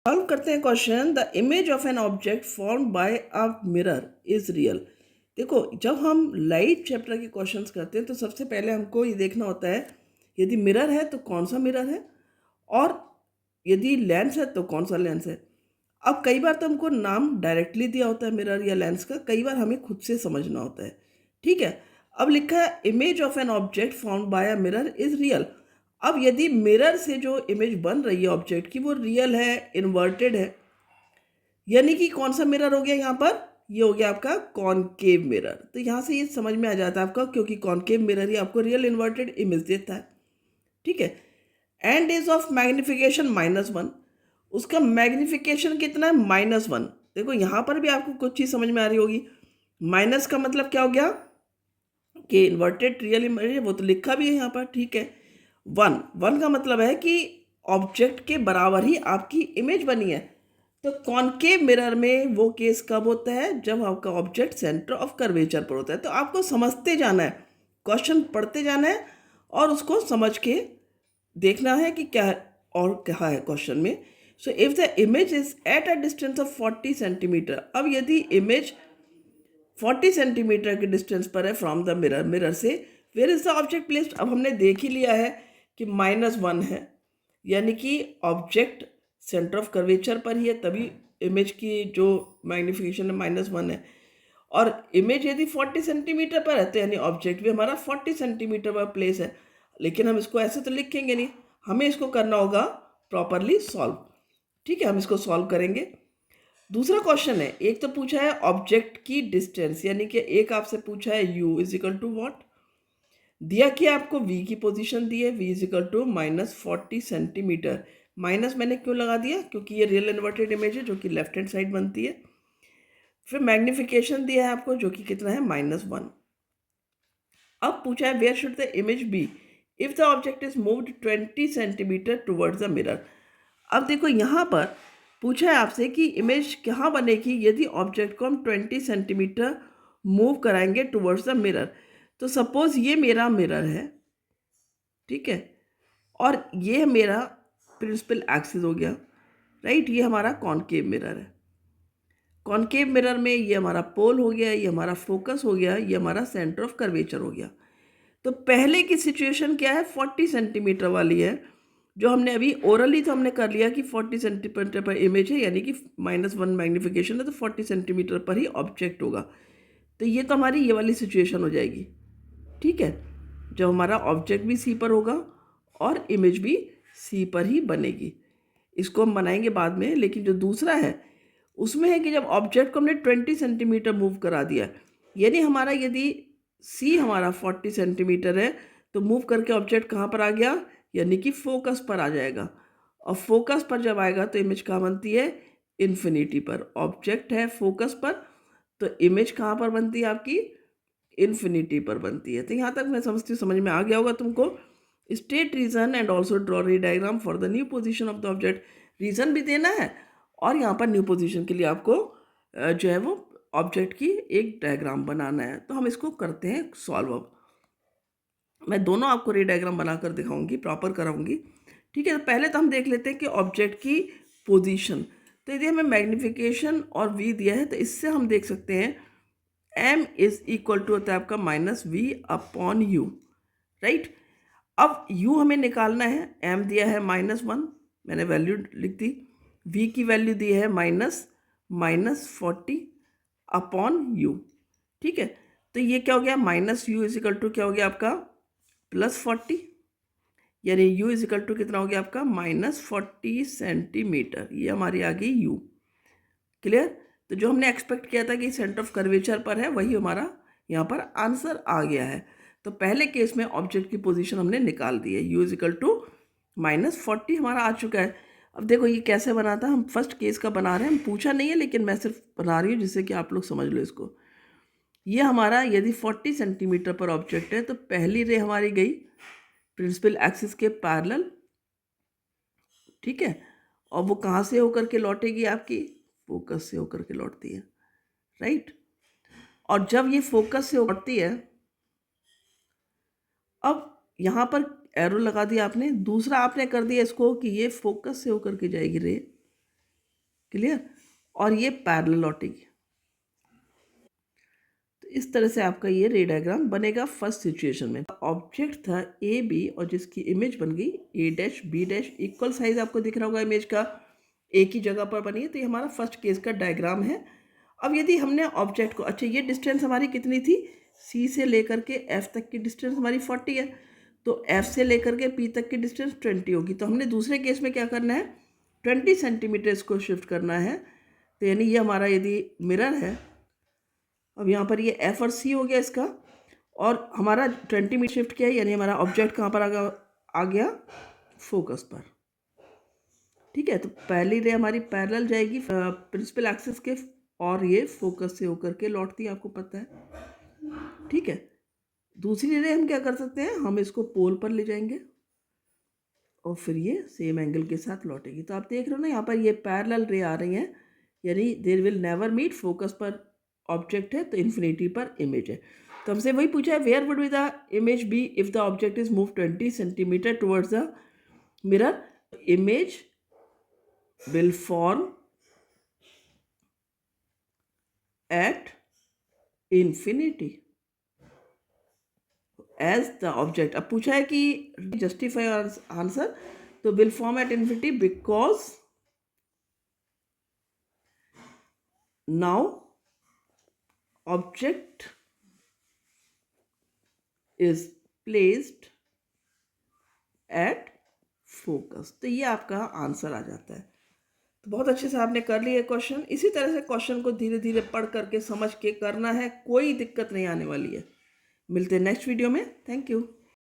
Solve करते हैं question. The image of an object formed by a mirror is real. देखो, जब हम लाइट चैप्टर के क्वेश्चंस करते हैं तो सबसे पहले हमको ये देखना होता है यदि मिरर है तो कौन सा मिरर है, और यदि लेंस है तो कौन सा लेंस है। अब कई बार तो हमको नाम डायरेक्टली दिया होता है मिरर या लेंस का, कई बार हमें खुद से समझना होता है। ठीक है, अब लिखा है image of an object formed by a mirror is real. अब यदि मिरर से जो इमेज बन रही है ऑब्जेक्ट की वो रियल है, इन्वर्टेड है, यानी कि कौन सा मिरर हो गया यहाँ पर, ये हो गया आपका कॉनकेव मिरर। तो यहाँ से ये समझ में आ जाता है आपका, क्योंकि कॉनकेव मिरर ही आपको रियल इन्वर्टेड इमेज देता है। ठीक है, एंड इज ऑफ मैग्निफिकेशन -1। उसका मैग्निफिकेशन कितना है, -1। देखो यहाँ पर भी आपको कुछ चीज़ समझ में आ रही होगी। माइनस का मतलब क्या हो गया कि इन्वर्टेड रियल इमेज, वो तो लिखा भी है यहाँ पर। ठीक है, 1 का मतलब है कि ऑब्जेक्ट के बराबर ही आपकी इमेज बनी है। तो कॉनकेव मिरर में वो केस कब होता है, जब आपका ऑब्जेक्ट सेंटर ऑफ कर्वेचर पर होता है। तो आपको समझते जाना है, क्वेश्चन पढ़ते जाना है और उसको समझ के देखना है कि क्या और क्या है क्वेश्चन में। So if the image is at a distance of 40 centimetre. अब यदि इमेज 40 सेंटीमीटर के डिस्टेंस पर है फ्रॉम द मिरर, मिरर से, where is the object placed. अब हमने देख ही लिया है कि -1 है, यानी कि ऑब्जेक्ट सेंटर ऑफ कर्वेचर पर ही है, तभी इमेज की जो मैग्निफिकेशन है -1 है। और इमेज यदि 40 सेंटीमीटर पर है तो यानी ऑब्जेक्ट भी हमारा 40 सेंटीमीटर पर प्लेस है। लेकिन हम इसको ऐसे तो लिखेंगे नहीं, हमें इसको करना होगा प्रॉपरली सॉल्व। ठीक है, हम इसको सॉल्व करेंगे। दूसरा क्वेश्चन है, एक तो पूछा है ऑब्जेक्ट की डिस्टेंस, यानी कि एक आपसे पूछा है u is equal to what, दिया कि आपको v की पोजीशन दी है, v is equal to -40 centimetre. Minus मैंने क्यों लगा दिया, क्योंकि ये रियल इन्वर्टेड इमेज है जो कि लेफ्ट हैंड साइड बनती है। फिर मैग्निफिकेशन दिया है आपको जो कि कितना है, -1। अब पूछा है where should the image be if the object is moved 20 centimetre towards the mirror. अब देखो यहाँ पर पूछा है आपसे कि इमेज कहाँ बनेगी यदि ऑब्जेक्ट को हम 20 सेंटीमीटर मूव कराएंगे टुवर्ड्स द मिरर। तो सपोज ये मेरा मिरर है, ठीक है, और ये मेरा प्रिंसिपल एक्सिस हो गया, राइट। ये हमारा कॉनकेव मिरर है। कॉनकेव मिरर में ये हमारा पोल हो गया, ये हमारा फोकस हो गया, ये हमारा सेंटर ऑफ कर्वेचर हो गया। तो पहले की सिचुएशन क्या है, 40 सेंटीमीटर वाली है, जो हमने अभी ओरली तो हमने कर लिया कि 40 सेंटीमीटर पर इमेज है, यानी कि -1 मैग्निफिकेशन है, तो 40 सेंटीमीटर पर ही ऑब्जेक्ट होगा। तो ये तो हमारी ये वाली सिचुएशन हो जाएगी। ठीक है, जब हमारा ऑब्जेक्ट भी सी पर होगा और इमेज भी सी पर ही बनेगी। इसको हम बनाएंगे बाद में, लेकिन जो दूसरा है उसमें है कि जब ऑब्जेक्ट को हमने 20 सेंटीमीटर मूव करा दिया, यानी हमारा यदि सी हमारा 40 सेंटीमीटर है तो मूव करके ऑब्जेक्ट कहाँ पर आ गया, यानी कि फोकस पर आ जाएगा। और फोकस पर जब आएगा तो इमेज कहाँ बनती है, इन्फिनिटी पर। ऑब्जेक्ट है फोकस पर तो इमेज कहाँ पर बनती है आपकी, इन्फिनिटी पर बनती है। तो यहाँ तक मैं समझती हूँ समझ में आ गया होगा तुमको। State reason and also draw ray diagram for the new position of the object. Reason भी देना है और यहाँ पर न्यू पोजिशन के लिए आपको जो है वो ऑब्जेक्ट की एक डायग्राम बनाना है। तो हम इसको करते हैं सॉल्व। अब मैं दोनों आपको रे डायग्राम बनाकर दिखाऊंगी, प्रॉपर कराऊंगी। ठीक है, तो पहले तो हम देख लेते हैं कि ऑब्जेक्ट की पोजीशन। तो यदि हमें मैग्निफिकेशन और v दिया है तो इससे हम देख सकते हैं m इज इक्वल टू होता है आपका -v/u, राइट। अब u हमें निकालना है, m दिया है -1, मैंने वैल्यू लिख दी। v की वैल्यू दी है -40/u। ठीक है, तो ये क्या हो गया, -u इज इक्वल टू क्या हो गया आपका +40, यानी u इज इक्वल टू कितना हो गया आपका -40 सेंटीमीटर। ये हमारी आ गई u। क्लियर। तो जो हमने एक्सपेक्ट किया था कि सेंटर ऑफ कर्वेचर पर है वही हमारा यहाँ पर आंसर आ गया है। तो पहले केस में ऑब्जेक्ट की पोजीशन हमने निकाल दी है, u इज इक्वल टू -40 हमारा आ चुका है। अब देखो ये कैसे बना था, हम फर्स्ट केस का बना रहे हैं, हम पूछा नहीं है लेकिन मैं सिर्फ बना रही हूँ जिससे कि आप लोग समझ लो इसको। ये हमारा यदि 40 सेंटीमीटर पर ऑब्जेक्ट है तो पहली रे हमारी गई प्रिंसिपल एक्सिस के पैरेलल, ठीक है, और वो कहाँ से होकर के लौटेगी, आपकी फोकस से होकर के लौटती है, राइट। और जब ये फोकस से लौटती है, अब यहाँ पर एरो लगा दिया आपने, दूसरा आपने कर दिया इसको कि ये फोकस से होकर के जाएगी रे, क्लियर। और ये पैरेलल लौटेगी। तो इस तरह से आपका ये रे डायग्राम बनेगा फर्स्ट सिचुएशन में। ऑब्जेक्ट था ए बी और जिसकी इमेज बन गई A dash B dash, equal size आपको दिख रहा होगा इमेज का, एक ही जगह पर बनी है। तो ये हमारा फर्स्ट केस का डायग्राम है। अब यदि हमने ऑब्जेक्ट को, अच्छा ये डिस्टेंस हमारी कितनी थी, सी से लेकर के एफ तक की डिस्टेंस हमारी 40 है, तो एफ से लेकर के पी तक की डिस्टेंस 20 होगी। तो हमने दूसरे केस में क्या करना है, 20 सेंटीमीटर इसको शिफ्ट करना है। तो यानी ये हमारा यदि मिरर है, अब यहाँ पर ये एफ और सी हो गया इसका, और हमारा 20 मीटर शिफ्ट किया है, यानी हमारा ऑब्जेक्ट कहाँ पर आ गया, फोकस पर। ठीक है, तो पहली रे हमारी पैरेलल जाएगी प्रिंसिपल एक्सिस के, और ये फोकस से होकर के लौटती है, आपको पता है। ठीक है, दूसरी रे हम क्या कर सकते हैं, हम इसको पोल पर ले जाएंगे और फिर ये सेम एंगल के साथ लौटेगी। तो आप देख रहे हो ना, यहाँ पर ये पैरेलल रे आ रही हैं, यानी there will never meet. Focus पर ऑब्जेक्ट है तो इन्फिनिटी पर इमेज है। तो हमसे वही पूछा है, where would be the image be if the object is move 20 centimetre towards the mirror. Image will form at infinity as the object। अब पूछा है कि जस्टिफाई आंसर, तो will form at infinity because now object is placed at focus। तो ये आपका answer आ जाता है। तो बहुत अच्छे से आपने कर लिया क्वेश्चन। इसी तरह से क्वेश्चन को धीरे धीरे पढ़ करके समझ के करना है, कोई दिक्कत नहीं आने वाली है। मिलते हैं नेक्स्ट वीडियो में। Thank you.